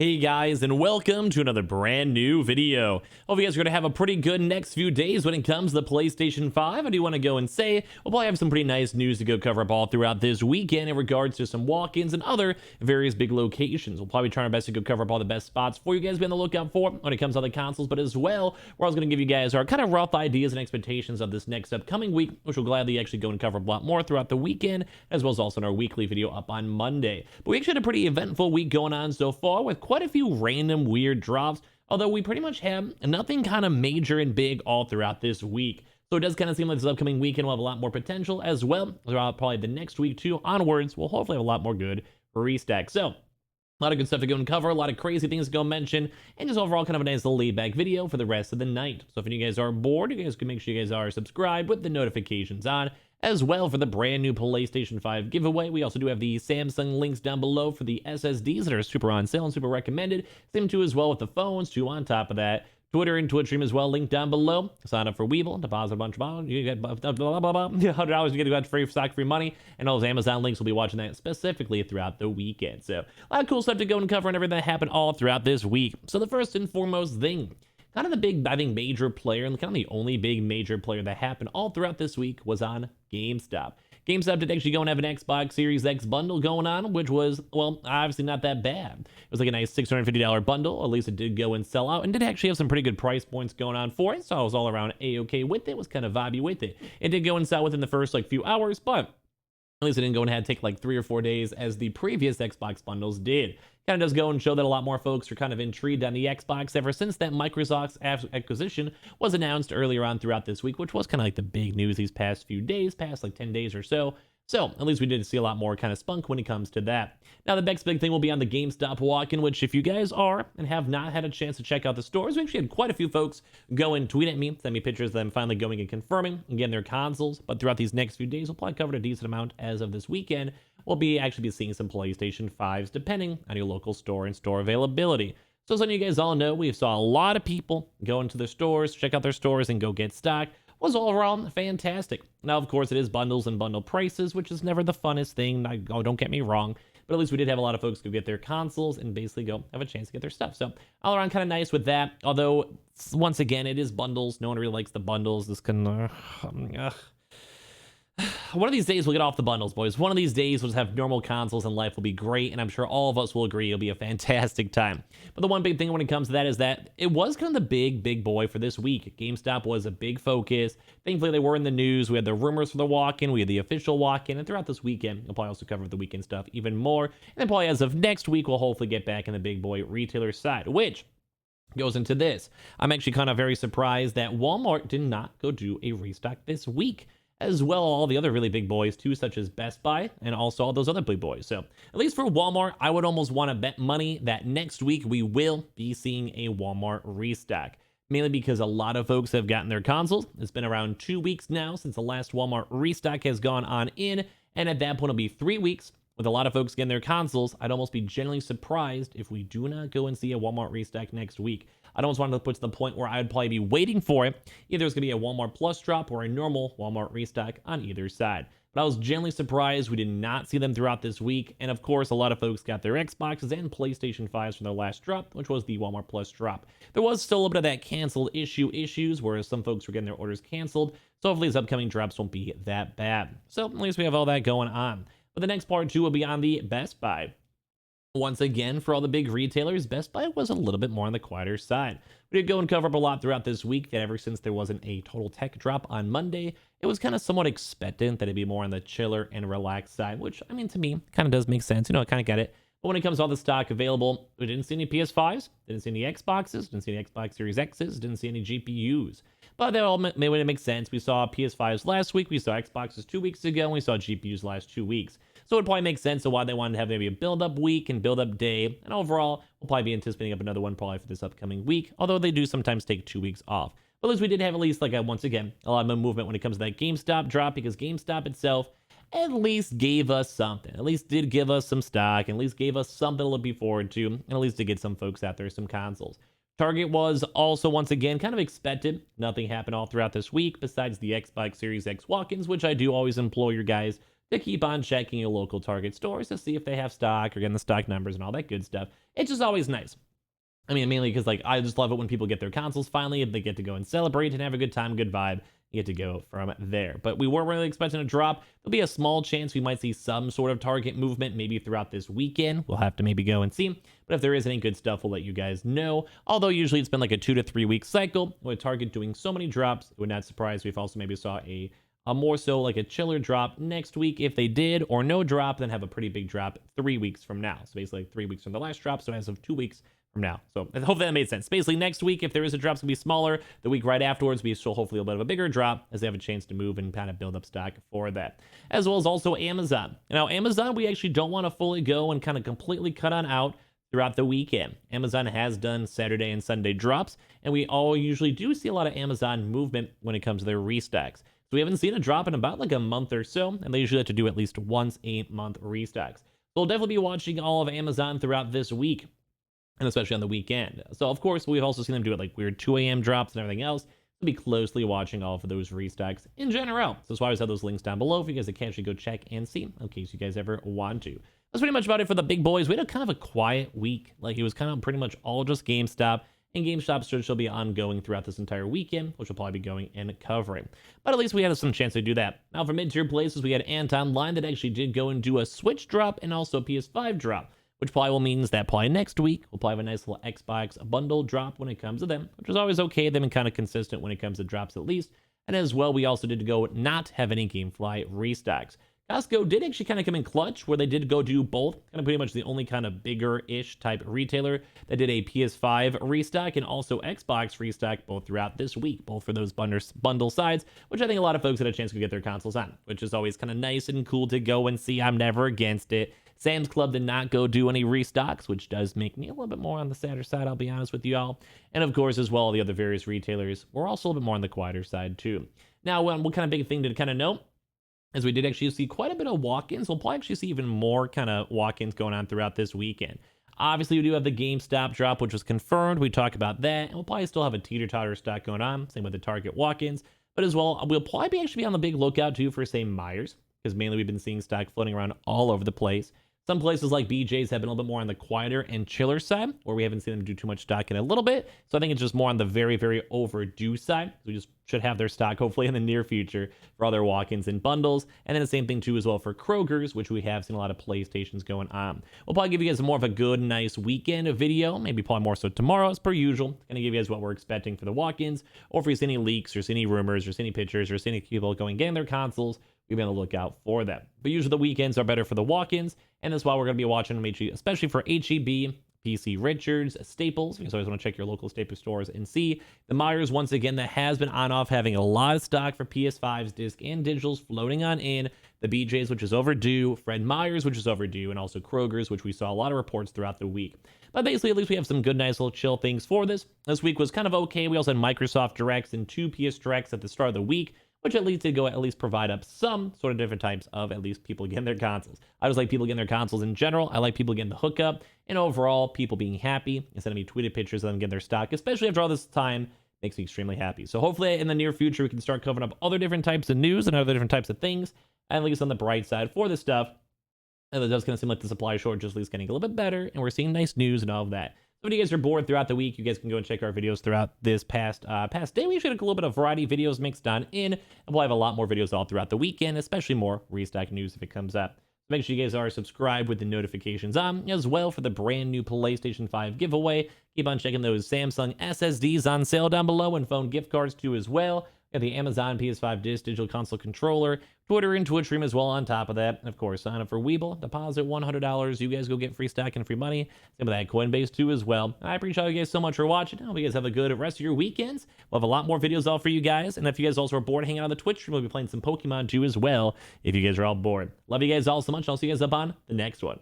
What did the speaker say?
Hey guys, and welcome to another brand new video. Hope you guys are going to have a pretty good next few days when it comes to the PlayStation 5. I do want to go and say, we'll probably have some pretty nice news to go cover up all throughout this weekend in regards to some walk-ins and other various big locations. We'll probably try our best to go cover up all the best spots for you guys to be on the lookout for when it comes to the consoles, but as well, we're also going to give you guys our kind of rough ideas and expectations of this next upcoming week, which we'll gladly actually go and cover up a lot more throughout the weekend, as well as also in our weekly video up on Monday. But we actually had a pretty eventful week going on so far with quite a few random weird drops, although we pretty much have nothing kind of major and big all throughout this week. So it does kind of seem like this upcoming weekend will have a lot more potential as well. Throughout probably the next week too onwards, we'll hopefully have a lot more good Restock. So a lot of good stuff to go and cover, a lot of crazy things to go mention, and just overall kind of a nice little laid back video for the rest of the night. So if you guys are bored, you guys can make sure you guys are subscribed with the notifications on. As well, for the brand new PlayStation 5 giveaway, we also do have the Samsung links down below for the SSDs that are super on sale and super recommended. Same too as well with the phones too on top of that. Twitter and Twitch stream as well, linked down below. Sign up for Weevil, deposit a bunch of money, you get blah, blah, blah, blah. $100 you get free stock, free money, and all those Amazon links will be watching that specifically throughout the weekend. So a lot of cool stuff to go and cover and everything that happened all throughout this week. So the first and foremost thing, kind of the big, I think, major player, and kind of the only big major player that happened all throughout this week was on GameStop. GameStop did actually go and have an Xbox Series X bundle going on, which was, well, obviously not that bad. It was like a nice $650 bundle. At least it did go and sell out, and did actually have some pretty good price points going on for it, so I was all around A-okay with it, was kind of vibey with it. It did go and sell within the first, few hours, but at least it didn't go and had to take 3 or 4 days as the previous Xbox bundles did. Kind of does go and show that a lot more folks are kind of intrigued on the Xbox ever since that Microsoft's acquisition was announced earlier on throughout this week, which was kind of the big news these past few days, past 10 days or so. So at least we did see a lot more kind of spunk when it comes to that. Now the next big thing will be on the GameStop walk-in, which if you guys are and have not had a chance to check out the stores, we actually had quite a few folks go and tweet at me, send me pictures of them finally going and confirming and getting their consoles. But throughout these next few days, we'll probably cover a decent amount as of this weekend. We'll actually be seeing some PlayStation 5s depending on your local store and store availability. So as you guys all know, we saw a lot of people go into their stores, check out their stores, and go get stock. Was all around fantastic. Now, of course, it is bundles and bundle prices, which is never the funnest thing. Don't get me wrong, but at least we did have a lot of folks go get their consoles and basically go have a chance to get their stuff. So all around kind of nice with that. Although, once again, it is bundles. No one really likes the bundles. This can... One of these days we'll get off the bundles, boys. One of these days we'll just have normal consoles and life will be great, and I'm sure all of us will agree it'll be a fantastic time. But the one big thing when it comes to that is that it was kind of the big boy for this week. GameStop was a big focus. Thankfully, they were in the news. We had the rumors for the walk-in, we had the official walk-in, and throughout this weekend, we'll probably also cover the weekend stuff even more. And then probably as of next week, we'll hopefully get back in the big boy retailer side, which goes into this. I'm actually kind of very surprised that Walmart did not go do a restock this week. As well, all the other really big boys too, such as Best Buy and also all those other big boys. So at least for Walmart, I would almost want to bet money that next week we will be seeing a Walmart restock. Mainly because a lot of folks have gotten their consoles. It's been around 2 weeks now since the last Walmart restock has gone on in. And at that point, it'll be 3 weeks. With a lot of folks getting their consoles, I'd almost be genuinely surprised if we do not go and see a Walmart restock next week. I'd almost want to put to the point where I'd probably be waiting for it. Either it's going to be a Walmart Plus drop or a normal Walmart restock on either side. But I was genuinely surprised we did not see them throughout this week. And of course, a lot of folks got their Xboxes and PlayStation 5s from their last drop, which was the Walmart Plus drop. There was still a little bit of that canceled issues, whereas some folks were getting their orders canceled. So hopefully these upcoming drops won't be that bad. So at least we have all that going on. But the next part too will be on the Best Buy. Once again, for all the big retailers, Best Buy was a little bit more on the quieter side. We did go and cover up a lot throughout this week that ever since there wasn't a total tech drop on Monday, it was kind of somewhat expectant that it'd be more on the chiller and relaxed side, which, I mean, to me, kind of does make sense. I kind of get it. But when it comes to all the stock available, we didn't see any PS5s, didn't see any Xboxes, didn't see any Xbox Series X's, didn't see any GPUs. But that all made it make sense. We saw PS5s last week, we saw Xboxes 2 weeks ago, and we saw GPUs last 2 weeks. So it would probably make sense of why they wanted to have maybe a build-up week and build-up day. And overall, we'll probably be anticipating up another one probably for this upcoming week, although they do sometimes take 2 weeks off. But at least we did have at least, once again, a lot of movement when it comes to that GameStop drop, because GameStop itself at least gave us something. At least did give us some stock, at least gave us something to look forward to, and at least to get some folks out there some consoles. Target was also, once again, kind of expected. Nothing happened all throughout this week besides the Xbox Series X walk-ins, which I do always implore you guys to keep on checking your local Target stores to see if they have stock or getting the stock numbers and all that good stuff. It's just always nice. I mean, mainly because like I just love it when people get their consoles finally, and they get to go and celebrate and have a good time, good vibe. You get to go from there. But we weren't really expecting a drop. There'll be a small chance we might see some sort of Target movement maybe throughout this weekend. We'll have to maybe go and see. But if there is any good stuff, we'll let you guys know. Although usually it's been like a 2 to 3 week cycle with Target doing so many drops. It would not surprise me if also maybe saw a more so like a chiller drop next week if they did, or no drop, then have a pretty big drop 3 weeks from now. So basically like 3 weeks from the last drop. So as of 2 weeks from now. So I hope that made sense. Basically next week, if there is a drop, it's gonna be smaller. The week right afterwards, we still hopefully a little bit of a bigger drop as they have a chance to move and kind of build up stock for that. As well as also Amazon. Now Amazon, we actually don't want to fully go and kind of completely cut on out throughout the weekend. Amazon has done Saturday and Sunday drops, and we all usually do see a lot of Amazon movement when it comes to their restocks. So we haven't seen a drop in about like a month or so, and they usually have to do at least once a month restocks. So we'll definitely be watching all of Amazon throughout this week, and especially on the weekend. So of course, we've also seen them do it like weird 2 a.m. drops and everything else. We'll be closely watching all of those restocks in general. So that's why I always have those links down below for you guys to actually go check and see in case you guys ever want to. That's pretty much about it for the big boys. We had a kind of a quiet week. Like it was kind of pretty much all just GameStop. And GameStop should still be ongoing throughout this entire weekend, which we'll probably be going and covering. But at least we had some chance to do that. Now for mid-tier places, we had Anton Line that actually did go and do a Switch drop and also a PS5 drop, which probably will means that probably next week we'll probably have a nice little Xbox bundle drop when it comes to them, which is always okay. They've been kind of consistent when it comes to drops at least. And as well, we also did go not have any GameFly restocks. Costco did actually kind of come in clutch, where they did go do both. Kind of pretty much the only kind of bigger-ish type retailer that did a PS5 restock and also Xbox restock both throughout this week, both for those bundle sides, which I think a lot of folks had a chance to get their consoles on, which is always kind of nice and cool to go and see. I'm never against it. Sam's Club did not go do any restocks, which does make me a little bit more on the sadder side, I'll be honest with you all. And of course, as well, the other various retailers were also a little bit more on the quieter side too. Now, what kind of big thing to kind of note is we did actually see quite a bit of walk-ins. We'll probably actually see even more kind of walk-ins going on throughout this weekend. Obviously, we do have the GameStop drop, which was confirmed. We talk about that, and we'll probably still have a teeter-totter stock going on. Same with the Target walk-ins. But as well, we'll probably actually be on the big lookout, too, for, say, Myers, because mainly we've been seeing stock floating around all over the place. Some places like BJ's have been a little bit more on the quieter and chiller side, where we haven't seen them do too much stock in a little bit. So I think it's just more on the very, very overdue side. We just should have their stock hopefully in the near future for all their walk-ins and bundles. And then the same thing too as well for Kroger's, which we have seen a lot of PlayStations going on. We'll probably give you guys more of a good, nice weekend video, maybe probably more so tomorrow as per usual. Gonna give you guys what we're expecting for the walk-ins, or if you see any leaks or see any rumors or see any pictures or see any people going getting their consoles, we've been on the lookout for them. But usually the weekends are better for the walk-ins, and that's why we're going to be watching them, especially for HEB, PC Richards, Staples. You always want to check your local Staples stores and see. The Myers, once again, that has been on-off, having a lot of stock for PS5s, disc, and digitals floating on in. The BJ's, which is overdue. Fred Meyer's, which is overdue. And also Kroger's, which we saw a lot of reports throughout the week. But basically, at least we have some good, nice little chill things for this. This week was kind of okay. We also had Microsoft Directs and 2 PS Directs at the start of the week, which at least did go at least provide up some sort of different types of at least people getting their consoles. I just like people getting their consoles in general. I like people getting the hookup, and overall, people being happy instead of me tweeted pictures of them getting their stock, especially after all this time, makes me extremely happy. So hopefully in the near future, we can start covering up other different types of news and other different types of things, at least on the bright side for this stuff. And it does kind of seem like the supply shortage is at least getting a little bit better, and we're seeing nice news and all of that. So if you guys are bored throughout the week, you guys can go and check our videos throughout this past day. We should have a little bit of variety of videos mixed on in, and we'll have a lot more videos all throughout the weekend, especially more restock news if it comes up. So make sure you guys are subscribed with the notifications on as well for the brand new PlayStation 5 giveaway. Keep on checking those Samsung SSDs on sale down below, and phone gift cards too as well. Got the Amazon PS5 digital console controller, Twitter and Twitch stream as well on top of that. And of course, sign up for Weeble, deposit $100. You guys go get free stock and free money. Same with that Coinbase too as well. I appreciate you guys so much for watching. I hope you guys have a good rest of your weekends. We'll have a lot more videos all for you guys. And if you guys also are bored hanging out on the Twitch stream, we'll be playing some Pokemon too as well if you guys are all bored. Love you guys all so much. I'll see you guys up on the next one.